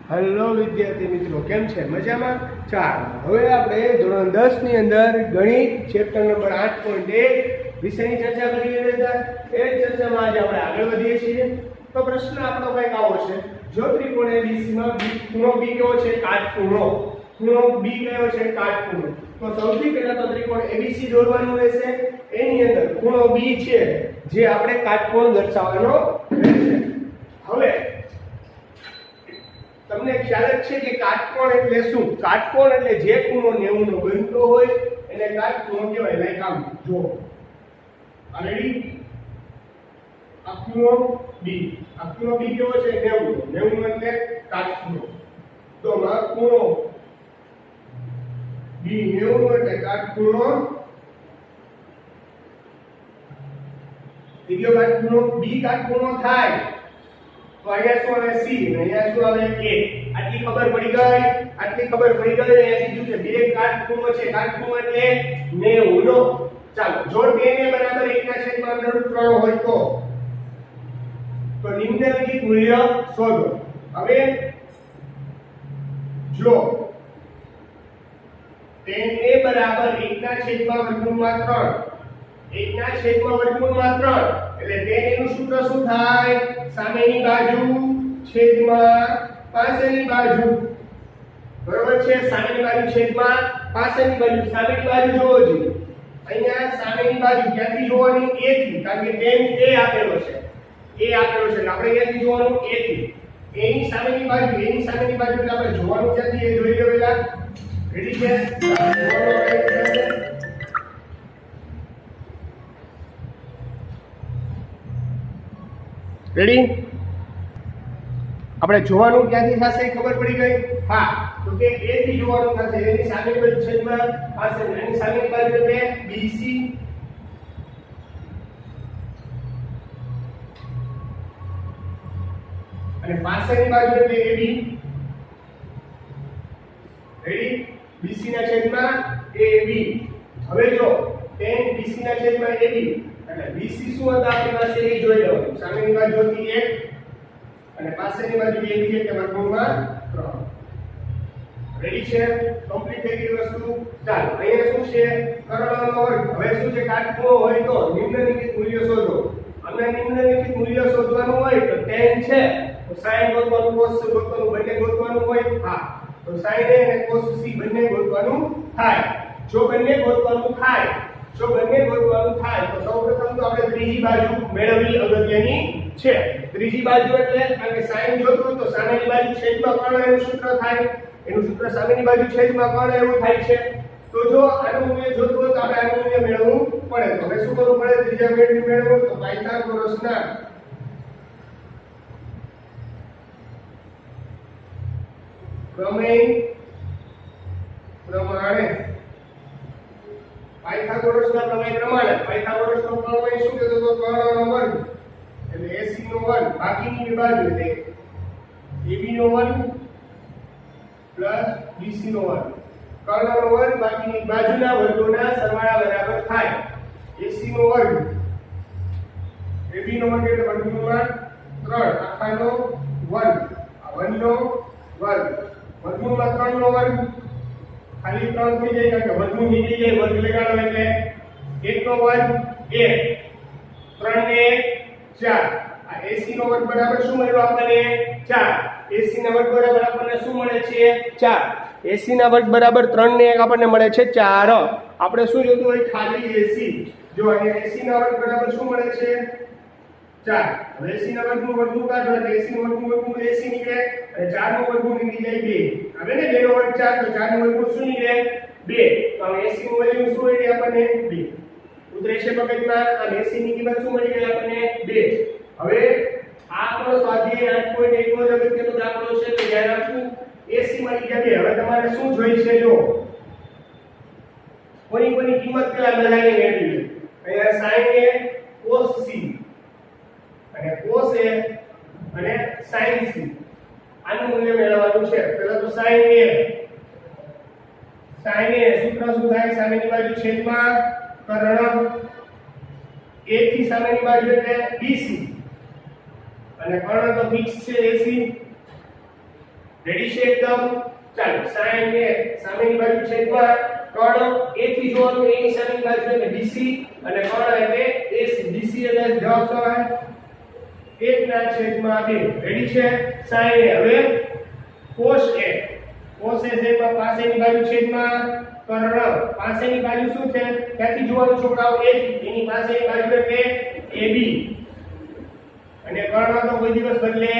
Hello વિદ્યાર્થી મિત્રો, કેમ છે? મજામાં? ચાલો, હવે આપણે ધોરણ 10 ની અંદર ગણિત ચેપ્ટર નંબર 8.1 વિષયની ચર્ચા કરી રહ્યા હતા. એ ચર્ચામાં આજે આપણે આગળ વધીએ છીએ. તો પ્રશ્ન આપણો કંઈક આવો છે: જો ત્રિકોણ ABC માં ખૂણો B કેવો છે? કાટખૂણો. ખૂણો B કયો છે? કાટખૂણો. તો સૌથી પહેલા તો ત્રિકોણ ABC દોરવાનું રહેશે. એની અંદર ખૂણો B છે જે આપણે કાટકોણ દર્શાવવાનો રહેશે. હવે તમને ખ્યાલ જ છે કે કાટકોણ એટલે શું? કાટકોણ એટલે જે ખૂણો 90 નો બનતો હોય એને કાટખૂણો કહેવાય. લાઈક આમ જો રેડી, આ ખૂણો B કેવો છે? 90 એટલે કાટખૂણો. તો આ ખૂણો B 90 એટલે કાટખૂણો. બીજો કાટખૂણો B કાટખૂણો થાય તો અહીંયા શું આવે? C અને અહીંયા શું આવે? A. આટલી ખબર પડી ગઈ. અહીંયા કીધું છે બે કાટખૂણો છે. કાટખૂણો એટલે 90 નો. ચાલો, જો tan એ બરાબર 1/√3 હોય તો નિમ્નલિખિત મૂલ્ય શોધો. હવે જો tan એ બરાબર 1/√3 એટલે tan એનું સૂત્ર શું થાય? સામેની બાજુ છેદમાં પાસેની બાજુ. બરોબર છે? સામેની બાજુ છેદમાં પાસેની બાજુ. સામેની બાજુ જોવો જોઈએ. અહીંયા સામેની બાજુ ક્યાંથી જોવાની? A થી, કારણ કે tan A આપેલો છે. આપણે ક્યાંથી જોવાનું? A થી. એની સામેની બાજુ એટલે આપણે જોવાનું ક્યાંથી? એ જોઈ લો પહેલા. રેડી છે? રેડી? આપણે જોવાનું ક્યાંથી થશે? ખબર પડી ગઈ? હા, તો કે A થી જોવાનું થશે. એની સામેની બાજુ છેદમાં પાસે, એની સામેની બાજુ એટલે BC અને પાસેની બાજુ એટલે AB. રેડી? BC ના છેદમાં AB. હવે જો tan BC ના છેદમાં AB એટલે BC શું હતા આપણી પાસે? એ જોઈ લેવાનું. સામેની બાજુ હતી 1 અને પાસેની બાજુ AB એટલે વર્ગમૂળમાં 3. રેડી છે? કમ્પ્લીટ થઈ ગઈ વસ્તુ. ચાલો, અહીંયા શું છે? કર્ણનો વર્ગ. હવે શું છે? કાટખૂણો હોય તો નિમ્નલિખિત મૂલ્ય શોધો. અમને નિમ્નલિખિત મૂલ્ય શોધવાનું હોય તો tan છે તો sin ગોતવાનું, cos ગોતવાનું, બંને ગોતવાનું હોય. હા, તો sin A અને cos C બંને ગોતવાનું થાય. જો બંને ગોતવાનું થાય તો સૌપ્રથમ તો આપણે ત્રીજી બાજુ મેળવવી અગત્યની છે. ત્રીજી બાજુ એટલે કારણ કે sin જોતું હોય તો સામેની બાજુ છેદમાં કર્ણ એનું સૂત્ર થાય. એનું સૂત્ર સામેની બાજુ છેદમાં કર્ણ એવું થાય છે. તો જો આનું મૂલ્ય જોતું હોય તો આપણે આનું મૂલ્ય મેળવવું પડે. તો હવે શું કરવું પડે? ત્રીજા મૂલ્ય મેળવવું તો પાયથાગોરસના પ્રમેય પ્રમાણે પાયથાગોરસનો પ્રમેય શું કહેતો હતો? કર્ણનો વર્ગ એટલે AC નો વર્ગ બાકીની બાજુ એટલે AB નો વર્ગ પ્લસ BC નો વર્ગ. કર્ણનો વર્ગ બાકીની બાજુના વર્ગોના સરવાળા બરાબર થાય. AC નો વર્ગ AB નો વર્ગ એટલે વર્ગમૂળમાં 3 આખાનો વર્ગ, આ 1 નો વર્ગ, વર્ગમૂળમાં 3 નો વર્ગ. ખાલી 3 થઈ જાય કારણ કે વર્ગમૂળ નીકળી જાય. વર્ગ લગાડો એટલે 1 નો વર્ગ 1, 3 ને 1 4. આ AC નો વર્ગ બરાબર શું મળ્યો આપણને? 4. AC ના વર્ગ બરાબર આપણને શું મળે છે? 4. AC ના વર્ગ બરાબર 3 ને 1 આપણને મળે છે 4. આપણે શું જોતું હોય? ખાલી AC. જો અહીંયા AC ના વર્ગ બરાબર શું મળે છે? 4. હવે AC ના વર્ગનું વર્ગમૂળ કાઢો એટલે AC નું વર્ગમૂળ AC નીકળે અને 4 નું વર્ગમૂળ નીકળી જાય 2. હવે ને 2 નો વર્ગ 4 તો 4 નું વર્ગમૂળ શું નીકળે? 2. તો હવે AC નું વેલ્યુ શું મળી આપણને? 2. ઉતરે છે મગજમાં. આ AC ની કિંમત શું મળી ગઈ આપણને? 2. હવે આ આપણો સ્વાધ્યાય 8.1 નો અગત્યનો દાખલો છે તો ધ્યાન રાખવું. AC મળી ગયા 2. હવે તમારે શું જોઈ છે? જો કોની કિંમત પેલા બધાની મેળવી. અહીંયા sin A cos C અને cos A અને sin C આનું મૂલ્ય મેળવવાનું છે. પહેલા તો sin A સૂત્ર શું થાય? સામેની બાજુ છેદમાં કર્ણ A થી સામેની બાજુ એટલે BC અને કર્ણ તો ફિક્સ છે AC રેડી છે એકદમ. ચાલો sin એ સામેની બાજુ છેદમાં કર્ણ a થી જોવાનું, a ની સામેની બાજુ એટલે BC અને કર્ણ એટલે AC. BC એટલે જવાબ થાય 1/2. રેડી છે. sin એ હવે cos a છેદમાં પાસેની બાજુ છેદમાં કર્ણ. પાસેની બાજુ શું છે ત્યાંથી જોવાનું છોકરાઓ, a થી એની પાસેની બાજુ એટલે AB અને કર્ણ તો કોઈ દિવસ બદલે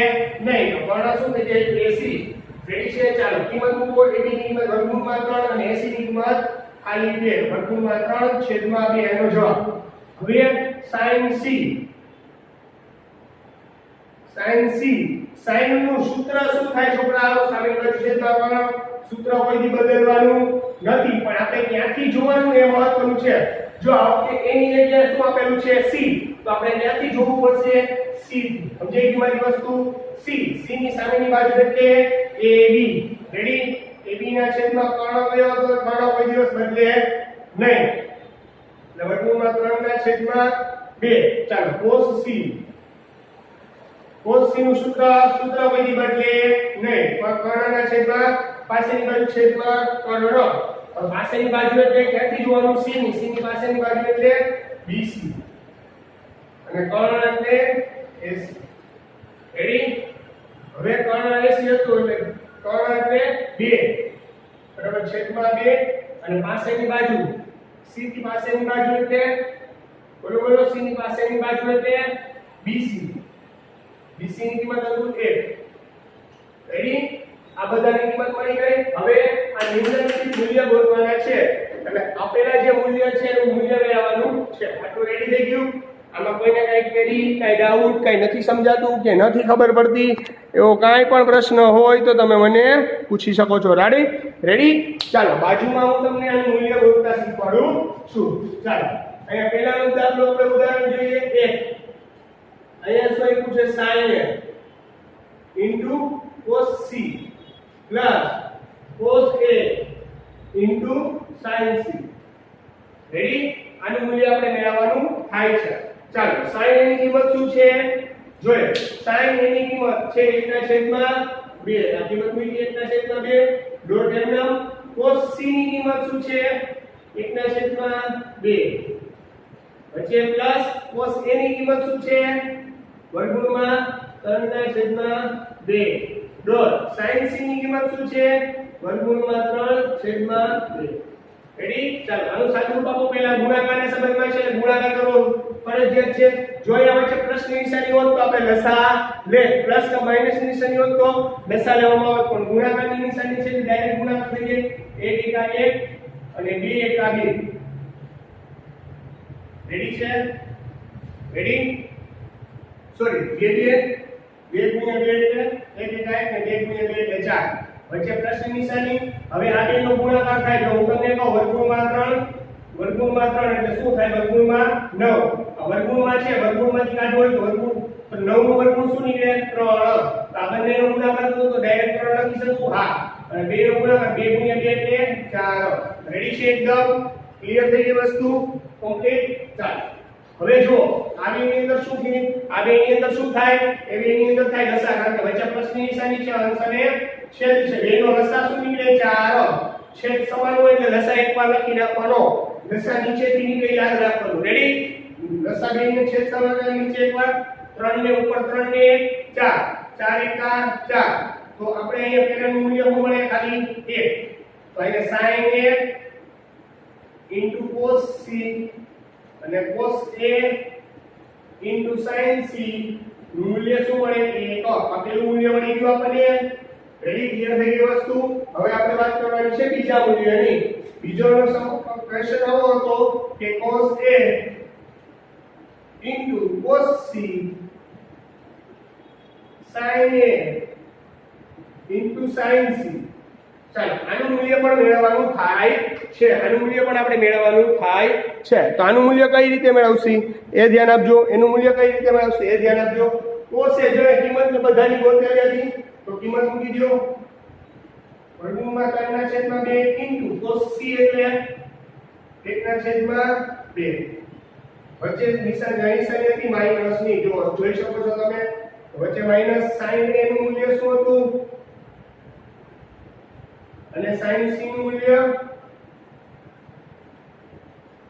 નહીં, તો કર્ણ શું થઈ જાય AC. રેડી છે. ચાલો કિંમત મૂકો. AB ની કિંમત વર્ગમૂળમાં 3 અને AC ની કિંમત ખાલી 2 વર્ગમૂળમાં 3 છેદમાં 2 એનો જવાબ. હવે sin C sin નું સૂત્ર શું થાય છોકરાઓ? સામેની બાજુ છેદમાં કર્ણ. સૂત્ર કોઈથી બદલવાનું નથી, પણ આપણે ક્યાંથી જોવાનું એ મહત્વનું છે. જો આપણે a ની જગ્યાએ શું આપેલું છે C, તો આપણે ક્યાંથી જોવું પડશે? C થી. સમજાઈ ગઈ મારી વસ્તુ? C ની સામેની બાજુ એટલે AB. રેડી? AB ના છેદમાં કર્ણ કયો હતો? કર્ણ કોઈ દિવસ બદલે નહીં, એટલે વર્ગમૂળમાં 3 ના છેદમાં 2. ચાલો cos C નું સૂત્ર કોઈથી બદલે નહીં, પણ કર્ણના છેદમાં પાસેની બાજુ છેદમાં કર્ણ. હવે પાસેની બાજુ એટલે ક્યાંથી જોવાનું? C ની પાસેની બાજુ એટલે BC અને કર્ણ એટલે AC. રેડી? હવે કર્ણ AC હતું એટલે કર્ણ એટલે 2 બરાબર છેદમાં 2 અને પાસેની બાજુ C થી પાસેની બાજુ એટલે બોલો C ની પાસેની બાજુ એટલે BC. BC ની કિંમત હતું 1. રેડી? આ બધાની કિંમત મળી ગઈ. હવે આ નિમ્નલિખિત મૂલ્ય ગોતવાના છે, એટલે આપેલા જે મૂલ્ય છે એનું મૂલ્ય મેળવવાનું છે. આટલું રેડી થઈ ગયું? આમાં કોઈને કઈ ક્વેરી, કઈ ડાઉટ, કઈ નથી સમજાતું કે નથી ખબર પડતી એવો કાંઈ પણ પ્રશ્ન હોય તો તમે મને પૂછી શકો છો. રેડી? ચાલો બાજુમાં હું તમને આનું મૂલ્ય ગોતતા શીખવાડું છું. ચાલો અહીંયા પહેલાનો દાખલો આપણે ઉદાહરણ જોઈએ. 1 અહીંયા શું આપ્યું છે? sin a into cos c plus cos a into sin c. Ready? આનું મૂલ્ય આપણે મેળવવાનું થાય છે. ચાલો sin a ની કિંમત શું છે જોઈએ. sin a ની કિંમત છે 1/2. આ કિંમત મૂકી 1/2 ડોટ એમ. cos c ની કિંમત શું છે? 1/2 વચ્ચે પ્લસ cos a ની કિંમત શું છે? વર્ગમૂળમાં 3/2 ડોટ sin c ની કિંમત શું છે? વર્ગમૂળમાં 3/2. રેડી? ચાલો આનું સાદું રૂપ આપો. પહેલા ગુણાકારના સંબંધમાં છે ગુણાકાર કરવો ફરજિયાત છે. જો અહીંયા વચ્ચે પ્લસની નિશાની હોત તો આપણે લસા લે, પ્લસ કે માઈનસ ની નિશાની હોત તો લસા લેવામાં આવત, પણ ગુણાકારની નિશાની છે એટલે ડાયરેક્ટ ગુણાકાર થઈ જાય. 1 * 1 અને 2 * 2. રેડી છે? રેડી? સોરી 2 * 2 એટલે 1 * 1 અને 2 * 2 એટલે 4. વચ્ચે પ્લસની નિશાની. હવે આ બેનો ગુણાકાર થાય તો હું તમને કહું વર્ગમૂળમાં 3 એટલે શું થાય? વર્ગમૂળમાં 9. આ વર્ગમૂળમાં છે, વર્ગમૂળમાંથી કાઢવો હોય તો વર્ગમૂળ તો 9 નું વર્ગમૂળ શું નીકળે? 3. તો આ બંનેનો ગુણાકાર કરો તો ડાયરેક્ટ 3 લખી શકું. હા. અને 2 નો ગુણાકાર 2 * 2 એટલે 4. રેડી છે? એકદમ ક્લિયર થઈ ગઈ વસ્તુ? કમ્પ્લીટ. ચાલો હવે જો આ બેની અંદર શું થાય? આ બેની અંદર શું થાય? એ બેની અંદર થાય લસા, કારણ કે વચ્ચે પ્લસની નિશાની છે, અંશ અને છેદ છે. બેનો લસા શું નીકળે? 4. છેદ સમાન હોય એટલે લસા એકવાર લખી નાખવાનો, લસા નીચેથી નીકળે યાદ રાખવાનું. રેડી? લસા બેને છેદ સમાન એટલે નીચે એકવાર 3 ને ઉપર 3 ને 4 4 * 4. તો આપણે અહીંયા પહેલાનું મૂલ્ય શું મળે? ખાલી 1. તો અહીંયા sin a cos c અને cos a sin c મૂલ્ય શું મળે? 1. આપેલું મૂલ્ય મળી ગયું આપણને. રેડી? ક્લિયર થઈ ગઈ વસ્તુ? હવે આપણે વાત કરવાની છે બીજા મૂલ્યની. બીજોનો ક્વેશ્ચન આવો હતો કે cos a cos c sin a sin c. ચાલો આનું મૂલ્ય પણ મેળવવાનું થાય છે. આનું મૂલ્ય પણ આપણે મેળવવાનું થાય છે. તો આનું મૂલ્ય કઈ રીતે મેળવશી એ ધ્યાન આપજો. એનું મૂલ્ય કઈ રીતે મેળવશી એ ધ્યાન આપજો. cos a જો કિંમત બધાની ગોતેલી હતી તો કિંમત મૂકી દો. વર્ગમૂળમાં 3/2 cos c એટલે 1/2. વચ્ચે નિશાની હતી માઈનસ ની. જો જોઈ શકો છો તમે વચ્ચે માઈનસ sin a નું મૂલ્ય શું હતું? અને sin c નું મૂલ્ય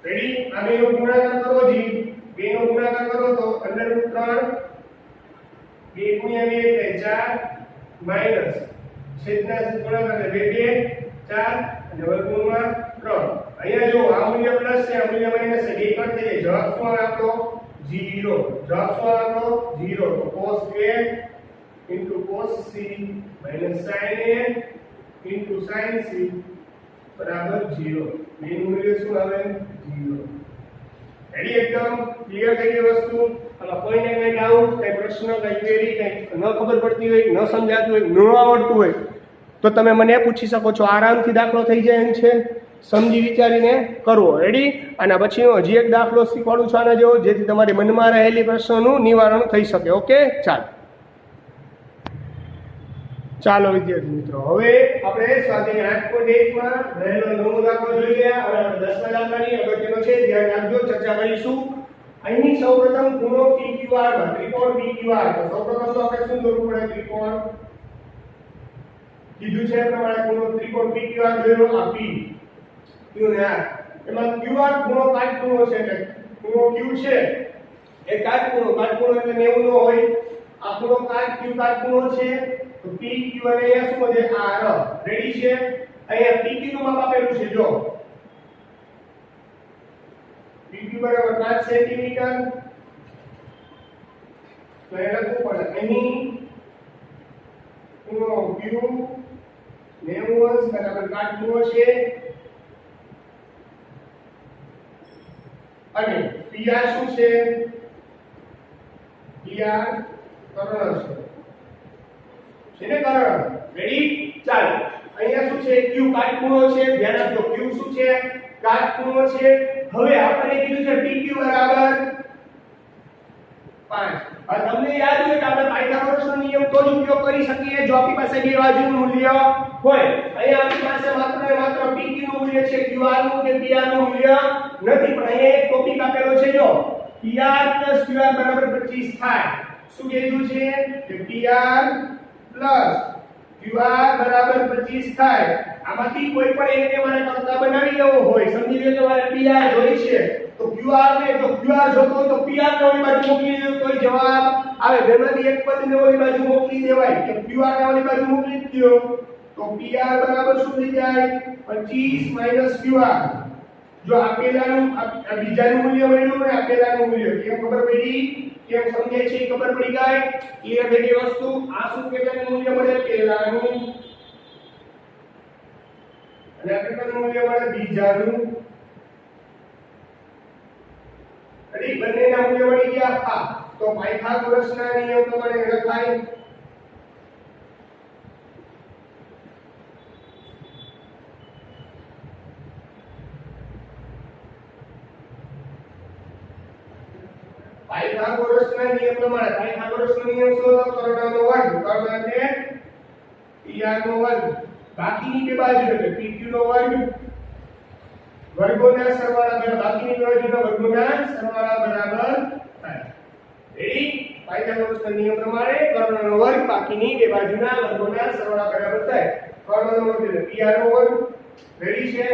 રેડી આ બેનો ગુણાકાર કરો જી બેનો ગુણાકાર કરો તો √3 2 ગુણ્યા 2 એટલે 4 માઈનસ છેદના ગુણાકાર એટલે 2 4 અને વર્ગમૂળમાં 3 અહીંયા જો આ મૂલ્ય પ્લસ છે આ મૂલ્ય માઈનસ છે બે કટ થઈ જાય જવાબ શું આવે આપણો 0 જવાબ શું આવે આપણો 0 તો cos a cos c sin a sin c બરાબર 0 બેનું મૂલ્ય શું આવે 0 રેડી એકદમ ક્લિયર થઈ ગઈ વસ્તુ હવે કોઈને કઈ ડાઉટ કઈ પ્રશ્ન કઈ ક્વેરી કઈ ન ખબર પડતી હોય ન સમજાતું હોય ન આવડતું હોય તો તમે મને પૂછી શકો છો આરામથી દાખલો થઈ જાય એમ છે સમજી વિચારીને કરવો રેડી અને પછી હું હજી એક દાખલો શીખવાડું છું આના જેવો જેથી તમારી મનમાં રહેલી પ્રશ્નોનું નિવારણ થઈ શકે ઓકે ચાલો વિદ્યાર્થી મિત્રો હવે આપણે સ્વાધ્યાય 8.1 માં રહેલો નવો દાખલો જોઈ ગયા હવે આપણે 10મા દાખલાની અગત્યનો છે ધ્યાન રાખજો ચર્ચા કરીશું અહીં સૌપ્રથમ ખૂણો PQR માં ત્રિકોણ PQR તો સૌપ્રથમ તો આપણે શું દોરવું પડે ત્રિકોણ કીધું છે પ્રમાણે ખૂણો ત્રિકોણ PQR દોર્યો આ P Q ને R એમાં QR ખૂણો કાટખૂણો છે એટલે ખૂણો Q છે એ કાટખૂણો એટલે 90 નો હોય આ ખૂણો Q કાટખૂણો છે તો PQ અને અહીંયા શું છે R રેડી છે અહીંયા PQ નું માપ આપેલું છે જો PQ બરાબર 5 સેન્ટીમીટર તો એ લખવું પડે અહીં ખૂણો Q 90 અંશ બરાબર કાટખૂણો છે અને PR શું છે PR કર્ણ છે ને કર્ણ રેડી ચાલો અહીંયા શું છે Q કાટખૂણો છે ધ્યાન આપજો Q શું છે કાટખૂણો છે હવે આપણે કીધું છે PQ બરાબર 5 હવે તમને યાદ હોય કે આપણે પાયથાગોરસનો નિયમ તો જ ઉપયોગ કરી શકીએ જો આપણી પાસે બે બાજુનું મૂલ્ય હોય અહીંયા આપણી પાસે માત્ર ને માત્ર PQ નું મૂલ્ય છે QR નું કે PR નું મૂલ્ય નથી પણ અહીંયા એક ટોપિક આપેલો છે જો PR QR બરાબર 25 થાય શું કીધું છે કે PR QR બરાબર 25 થાય આમાંથી કોઈ પણ એકને મારે કરતા બનાવી લેવો હોય સમજી લો કે મારે PR જોઈ છે તો QR ને તો QR જોતો હોય તો PR ને ઓલી બાજુ મોકલી દો તો જવાબ આવે બેમાંથી એક પદને ઓલી બાજુ મોકલી દેવાય કે QR ને ઓલી બાજુ મોકલી દો તો PR બરાબર શું થઈ જાય 25 QR જો આપેલાનું આ બીજાનું મૂલ્ય મળ્યું ને આપેલાનું મૂલ્ય કેમ ખબર પડી કેમ સમજાય છે ખબર પડી ગઈ ક્લિયર થઈ ગઈ વસ્તુ આ શું પેલાનું મૂલ્ય મળે પેલાનું અને આ કેટલાનું મૂલ્ય મળે બીજાનું રેડી બંનેના મૂલ્ય મળી ગયા આ તો પાયથાગોરસના નિયમ પ્રમાણે લખાય પાયથાગોરસના નિયમ પ્રમાણે પાયથાગોરસનો નિયમ શું હતો કર્ણનો વર્ગ કર્ણ એટલે PR નો વર્ગ બાકીની બે બાજુ એટલે PQ નો વર્ગ વર્ગોના સરવાળા બરાબર બાકીની બે બાજુના વર્ગોના સરવાળા બરાબર થાય રેડી પાયથાગોરસના નિયમ પ્રમાણે કર્ણનો વર્ગ બાકીની બે બાજુના વર્ગોના સરવાળા બરાબર થાય કર્ણનો વર્ગ એટલે PR નો વર્ગ રેડી છે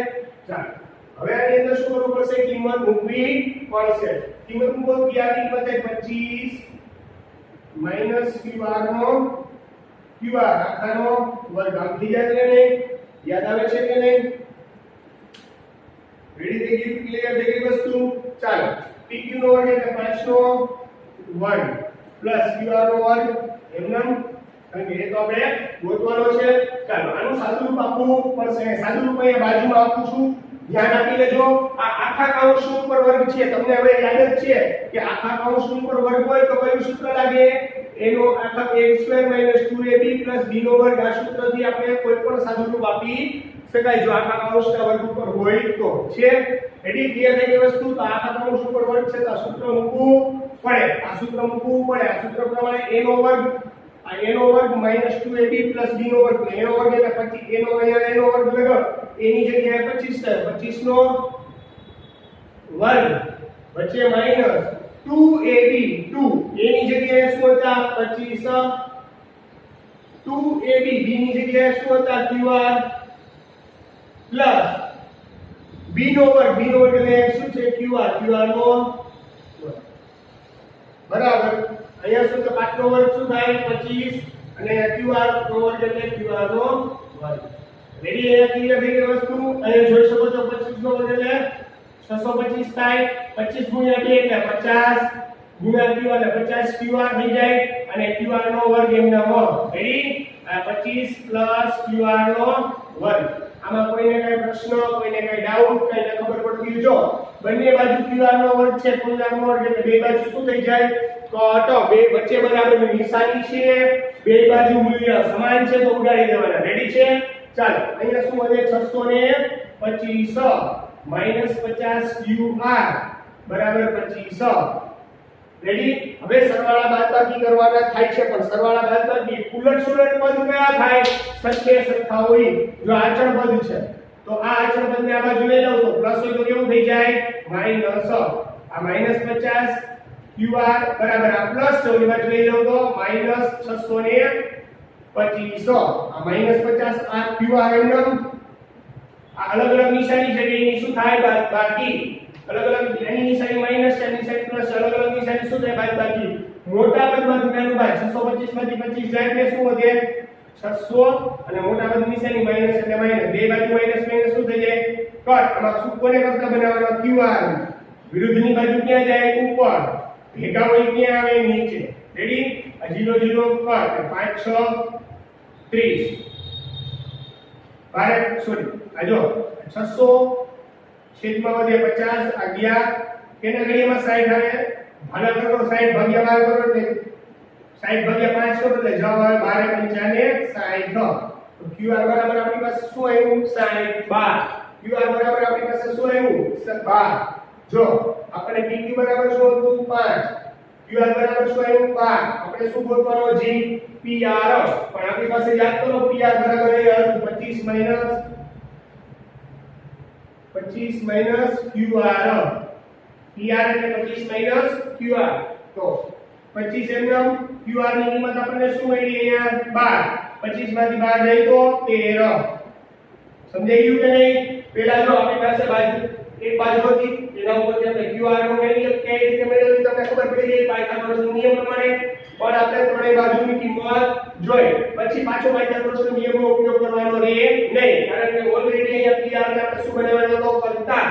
ચાલો હવે આની અંદર શું કરવું પડશે કિંમત મૂકવી પડશે કિંમત મૂકો PR ની કિંમત 25 QR નો QR આખાનો વર્ગ આમ થઈ જાય કે નહીં યાદ આવે છે કે નહીં રેડી થઈ ગઈ ક્લિયર થઈ ગઈ વસ્તુ ચાલો PQ નો વર્ગ એટલે 5 નો વર્ગ પ્લસ QR નો વર્ગ એમනම් કારણ કે એ તો આપણે ગોતવાનો છે ચાલો આનું સાદુરૂપ આપવું પડશે સાદુરૂપ અહીંયા બાજુમાં આપું છું ધ્યાન આપી લેજો આ આખા કૌંસ ઉપર વર્ગ છે તમને હવે યાદ જ છે કે આખા કૌંસ ઉપર વર્ગ હોય તો કયું સૂત્ર લાગે એનો આખા a² - 2ab + b નો વર્ગ આ સૂત્રથી આપણે કોઈ પણ સાદુરૂપ આપી શકાય જો આખા કૌંસના વર્ગ ઉપર હોય તો છે રેડી ક્લિયર થઈ ગઈ વસ્તુ તો આખા કૌંસ ઉપર વર્ગ છે તો આ સૂત્ર મૂકવું પડે આ સૂત્ર પ્રમાણે a નો વર્ગ આ a નો વર્ગ - 2ab + b નો વર્ગ a નો વર્ગ એટલે 25 a નો અહીંયા a નો વર્ગ લગાવ a ની જગ્યાએ 25 થાય 25 નો વર્ગ વચ્ચે માઈનસ 2ab 2 a ની જગ્યાએ શું હતા 25 2ab b ની જગ્યાએ શું હતા qr પ્લસ b નો વર્ગ એટલે શું છે qr નો વર્ગ બરાબર અહીંયા શું તો 5 નો વર્ગ શું થાય 25 અને qr નો વર્ગ એટલે qr નો વર્ગ રેડી અહીંયા ક્લિયર થઈ ગઈ વસ્તુ અહીંયા જોઈ શકો છો 25 નો વર્ગ એટલે 625 થાય 25 ગુણ્યા 2 એટલે 50 ગુણ્યા q એટલે 50 qr થઈ જાય અને qr નો વર્ગ એમના વર્ગ રેડી આ 25 qr નો વર્ગ આમાં કોઈને કઈ પ્રશ્ન કોઈને કઈ ડાઉટ કઈને ખબર પડતી જો બંને બાજુ qr નો વર્ગ છે qr નો વર્ગ એટલે બે બાજુ શું થઈ જાય તો અટો બે વચ્ચે બરાબરની નિશાની છે બે બાજુ મૂલ્ય સમાન છે તો ઉડાડી દેવાના રેડી છે ચાલો અહીંયા શું વધે 625 -50 qr બરાબર 25 રેડી હવે સરવાળા બાદબાકી કરવાના થાય છે પણ સરવાળા બાદબાકી ઉલટ સુલટ પદ કયા થાય સરખે સરખા હોય જો આચળ પદ છે તો આ આચળ પદને આ બાજુ લઈ લઉં તો પ્લસ હોય તો કેવું થઈ જાય માઈનસ આ -50 qr બરાબર આ પ્લસ છે ઓલી બાજુ લઈ લઉં તો -625 આ -50 આ qr એમનો આ અલગ અલગ નિશાની છે કે એની શું થાય બાદબાકી अलग अलग यानी निशानी माइनस है निशानी प्लस अलग अलग निशानी શું થાય બાદબાકી મોટા પદમાંથી નાનું બાદ 625 માંથી 25 જાય એટલે શું વધે 600 અને મોટા પદ નિશાની માઈનસ એટલે માઈનસ બે બાજુ માઈનસ માઈનસ શું થઈ જાય કટ આમાં શું કોને કરતા બનાવવાનો qr વિરુદ્ધની બાજુ ક્યાં જાય ઉપર ભેગા હોય ક્યાં આવે નીચે રેડી આ 0 0 કટ 5 6 30 બારે સોરી આ જો 600 છેદમાં વધે 50 આ ગયા કેના ઘડિયામાં 60 આવે ભાગાકાર કરો 60 ભાગ્યા 12 કરો એટલે 60 ભાગ્યા 5 કરો એટલે જવાબ આવે 12 ને 60 તો qr બરાબર આપણી પાસે શું આવ્યું 60 qr બરાબર આપણી પાસે શું આવ્યું 12 જો આપણે pq બરાબર શું હતું 5 qr બરાબર શું આવ્યું 5 આપણે શું ગોતવાનો g pr પણ આપણી પાસે યાદ કરો pr બરાબર એ હતું 25 minus qr pr એટલે 25 qr તો 25 એમએમ qr ની કિંમત આપણને શું મળી અહીંયા 12 25 માંથી 12 જાય તો 13 સમજાઈ ગયું કે નહીં પહેલા જો આપણી પાસે બાજુ એક બાજુ હતી એના ઉપરથી આપણે qr નું વેલ્યુ કઈ રીતે મેળવવી તમને ખબર પડી ગઈ પાયથાગોરસનો નિયમ પ્રમાણે પણ આપણે ત્રણેય બાજુની કિંમત જોઈ પછી પાછો પાયથાગોરસનો નિયમનો ઉપયોગ કરવાનો રહે નહીં કારણ કે ઓલરેડી અહીંયા pr ને આપણે શું બનાવવાનો હતો કરતા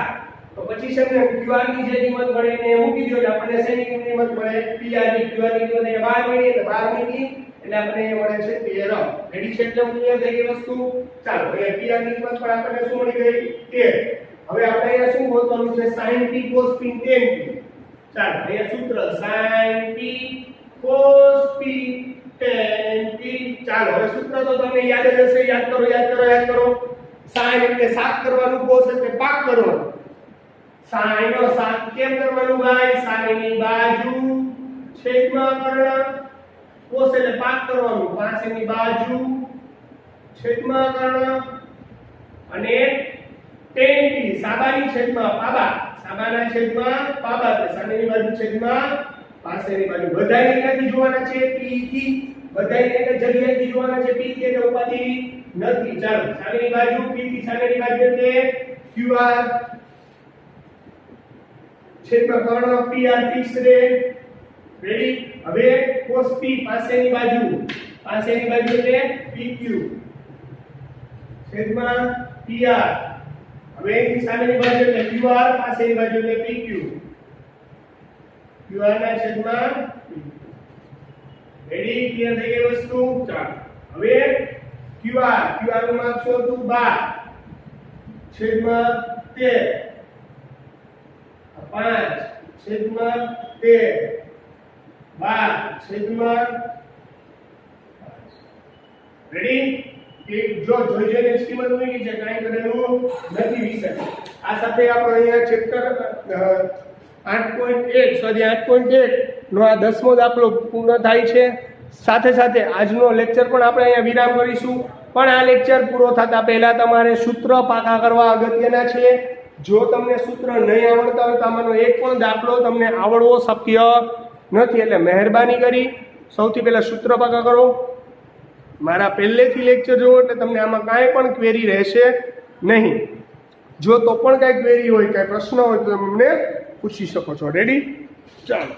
તો પછી છે ને qr ની જે કિંમત મળે એને મૂકી દો એટલે આપણને શેની કિંમત મળે pr ની qr ની કિંમત અહીંયા 12 મળી એટલે 12 મૂકી એટલે આપણને મળે છે 13 રેડી છે એટલે ક્લિયર થઈ ગઈ વસ્તુ ચાલો અહીંયા pr ની કિંમત પણ આપણને શું મળી ગઈ 13 હવે આપણે અહીંયા શું ગોતવાનું છે sin t cos p tan p ચાલો અહીંયા સૂત્ર sin t cos p tan p ચાલો હવે સૂત્ર તો તમને યાદ જ હશે યાદ કરો sin એટલે સાત કરવાનું cos એટલે પાક કરવાનું sin નો સાત કેમ કરવાનું ભાઈ sin ની બાજુ છેદમાં કર્ણ cos એટલે પાક કરવાનું પાસેની બાજુ છેદમાં કર્ણ અને tan t સાબાની છેદમાં પાબા સાબાના છેદમાં પાબા એટલે સામેની બાજુ છેદમાં પાસેની બાજુ બધાને ક્યાંથી જોવાના છે p થી બધાને એક જગ્યાએથી જોવાના છે p થી એટલે ઉપાધિ નથી ચાલો સામેની બાજુ p થી સામેની બાજુ એટલે qr છેદમાં કર્ણ pr ફિક્સ રે રેડી હવે cos p પાસેની બાજુ એટલે pq છેદમાં pr હવે એની સામેની બાજુ એટલે qr પાસેની બાજુ એટલે pq qr ના છેદમાં રેડી ક્લિયર થઈ ગઈ વસ્તુ ચાલો હવે qr નું માપ શું હતું 12 છેદમાં 13 5 છેદમાં 13 12 છેદમાં રેડી જો જોઈને જ કિંમત મૂકી છે કાઈ કરેલું નથી વિષય આ સાથે આપણે અહીંયા ચેપ્ટર 8.1 સ્વાધ્યાય 8.1 નો આ 10મો દાખલો પૂર્ણ થાય છે સાથે સાથે આજનો લેક્ચર પણ આપણે અહીંયા વિરામ કરીશું પણ આ લેક્ચર પૂરો થતા પહેલા તમારે સૂત્ર પાકા કરવા અગત્યના છે જો તમને સૂત્ર નહીં આવડતા હોય તો આમાંનો એક પણ દાખલો તમને આવડવો શક્ય નથી એટલે મહેરબાની કરી સૌથી પહેલા સૂત્ર પાકા કરો મારા પહેલેથી લેક્ચર જોવો એટલે તમને આમાં કાંઈ પણ ક્વેરી રહેશે નહીં. જો તો પણ કાંઈ ક્વેરી હોય કાંઈ પ્રશ્ન હોય તો તમે અમને પૂછી શકો છો. રેડી? ચાલો.